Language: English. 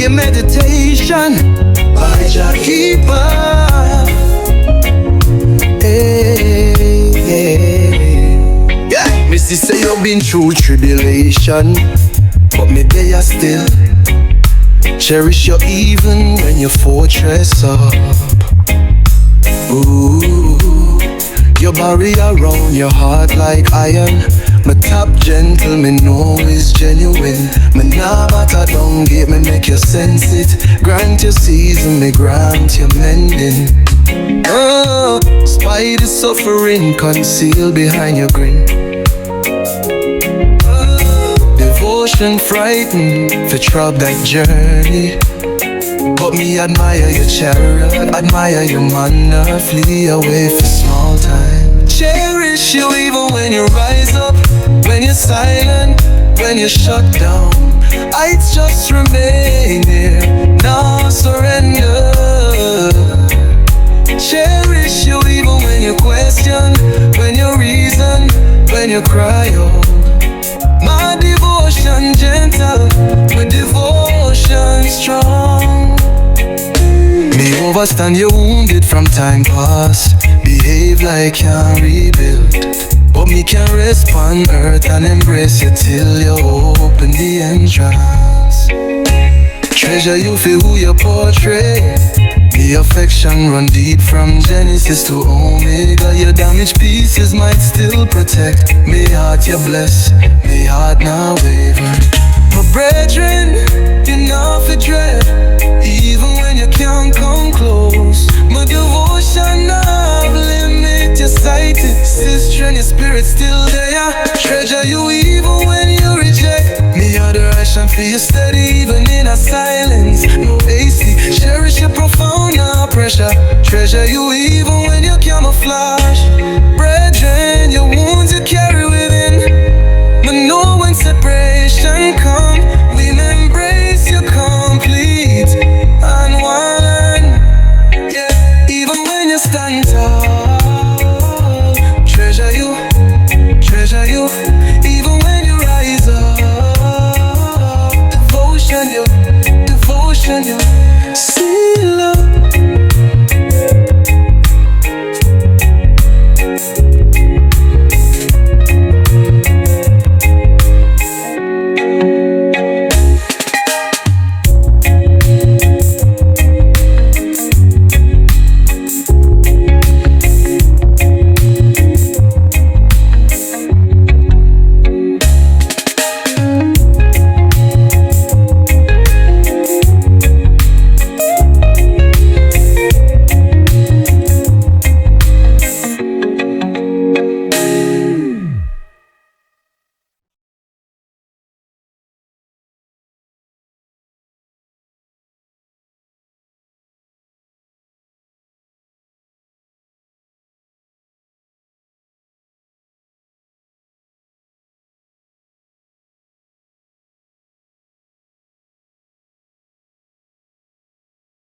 your meditation by Jah Keeper. Hey, hey. Yeah. Missy say you've been through tribulation, but me there still. Cherish you even when your fortress up. Ooh, your barrier around your heart like iron. My top gentle, me know is genuine. Me nah batter down gate, me make you sense it. Grant your season, me grant your mending. Oh, spite the suffering concealed behind your grin. Devotion frightened for trod that journey. But me admire your chariot, admire your manner. Flee away for small time. Cherish you even when you rise up, when you're silent, when you're shut down. Heights just remain here, now surrender. Cherish you even when you question, when you reason, when you cry out. My devotion gentle, my devotion strong. Me overstand you wounded from time past. Behave like can't rebuild, but me can rest on earth and embrace you till you open the entrance. Treasure you for who you portray. The affection run deep from Genesis to Omega. Your damaged pieces might still protect. May heart you bless, may heart now waver. My brethren, you know for dread, even when you can't come close. My devotion now limit your sight. Sister and your spirit still there. Treasure you even when you reject. Me adoration for you steady even in a silence. No AC, cherish your profound, no pressure. Treasure you even when you camouflage.